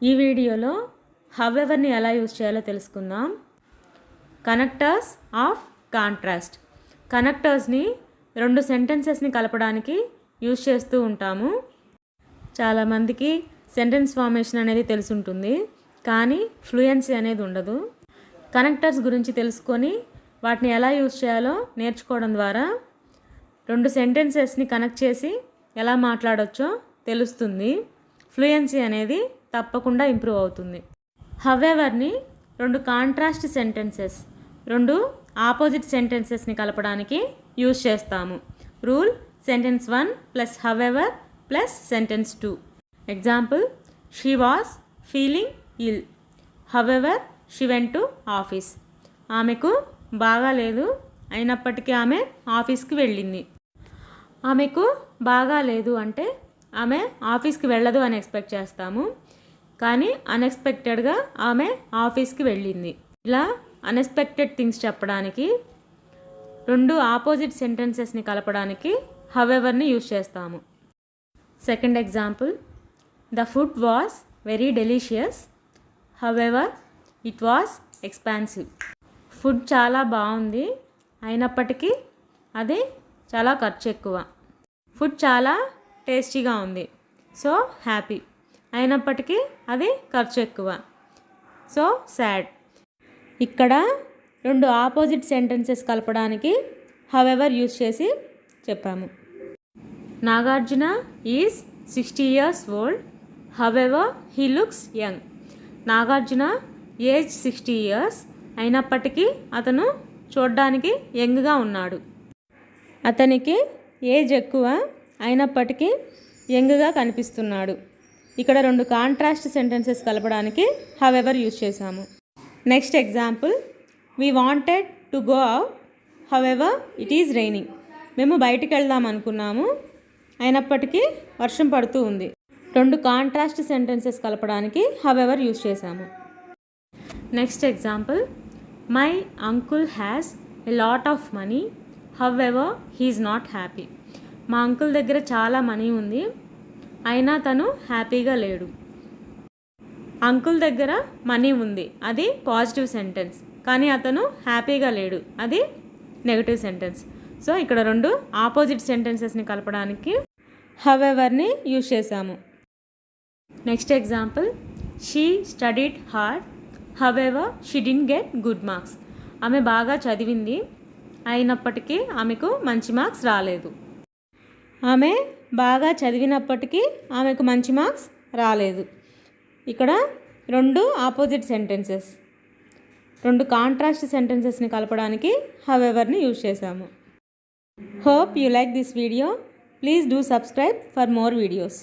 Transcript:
ఈ వీడియోలో హౌఎవర్ని ఎలా యూజ్ చేయాలో తెలుసుకుందాం. Connectors of contrast. కనెక్టర్స్ని రెండు సెంటెన్సెస్ని కలపడానికి యూజ్ చేస్తూ ఉంటాము. చాలామందికి సెంటెన్స్ ఫార్మేషన్ అనేది తెలుసుంటుంది, కానీ ఫ్లూయెన్సీ అనేది ఉండదు. కనెక్టర్స్ గురించి తెలుసుకొని వాటిని ఎలా యూజ్ చేయాలో నేర్చుకోవడం ద్వారా రెండు సెంటెన్సెస్ని కనెక్ట్ చేసి ఎలా మాట్లాడొచ్చో తెలుస్తుంది. ఫ్లూయెన్సీ అనేది తప్పకుండా ఇంప్రూవ్ అవుతుంది. హౌఎవర్ని రెండు కాంట్రాస్ట్ సెంటెన్సెస్, రెండు ఆపోజిట్ సెంటెన్సెస్ని కలపడానికి యూజ్ చేస్తాము. Rule sentence 1 plus however plus sentence 2. Example, she was feeling ill, however she went to office. ఆమెకు బాగాలేదు, అయినప్పటికీ ఆమె ఆఫీస్కి వెళ్ళింది. ఆమెకు బాగాలేదు అంటే ఆమె ఆఫీస్కి వెళ్ళదు అని ఎక్స్పెక్ట్ చేస్తాము, కానీ అన్ఎక్స్పెక్టెడ్గా ఆమె ఆఫీస్కి వెళ్ళింది. ఇలా అన్ఎక్స్పెక్టెడ్ థింగ్స్ చెప్పడానికి రెండు ఆపోజిట్ సెంటెన్సెస్ని కలపడానికి హౌఎవర్ని యూజ్ చేస్తాము. Second example, the food was very delicious, however it was expansive. Food చాలా బాగుంది, అయినప్పటికీ అది చాలా ఖర్చు ఎక్కువ. ఫుడ్ చాలా టేస్టీగా ఉంది, సో హ్యాపీ, అయినప్పటికీ అది ఖర్చు ఎక్కువ, సో సాడ్. ఇక్కడ రెండు ఆపోజిట్ సెంటెన్సెస్ కలపడానికి హౌఎవర్ యూజ్ చేసి చెప్పాము. Nagarjuna is 60 years old, however he looks young. Nagarjuna age 60 years, అయినప్పటికీ అతను చూడ్డానికి యంగ్గా ఉన్నాడు. అతనికి ఏజ్ ఎక్కువ, అయినప్పటికీ యంగ్గా కనిపిస్తున్నాడు. ఇక్కడ రెండు కాంట్రాస్ట్ సెంటెన్సెస్ కలపడానికి హౌఎవర్ యూజ్ చేశాము. Next example, we wanted to go out, however it is raining. మేము బయటికి వెళ్దాం అనుకున్నాము, అయినప్పటికీ వర్షం పడుతూ ఉంది. రెండు కాంట్రాస్ట్ సెంటెన్సెస్ కలపడానికి హౌఎవర్ యూజ్ చేశాము. Next example, my uncle has a lot of money, however he is not happy. మా అంకుల్ దగ్గర చాలా మనీ ఉంది, అయినా తను హ్యాపీగా లేడు. అంకుల్ దగ్గర మనీ ఉంది, అది పాజిటివ్ సెంటెన్స్, కానీ అతను హ్యాపీగా లేడు, అది నెగటివ్ సెంటెన్స్. సో ఇక్కడ రెండు ఆపోజిట్ సెంటెన్సెస్ని కలపడానికి హౌఎవర్ని యూజ్ చేశాము. Next example, she studied hard, however she didn't get good marks. ఆమె బాగా చదివింది, అయినప్పటికీ ఆమెకు మంచి మార్క్స్ రాలేదు. ఆమె బాగా చదివినప్పటికీ ఆమెకు మంచి మార్క్స్ రాలేదు. ఇక్కడ రెండు ఆపోజిట్ సెంటెన్సెస్, రెండు కాంట్రాస్ట్ సెంటెన్సెస్ని కలపడానికి హౌఎవర్ని యూజ్ చేశాము. Hope you like this video. Please do subscribe for more videos.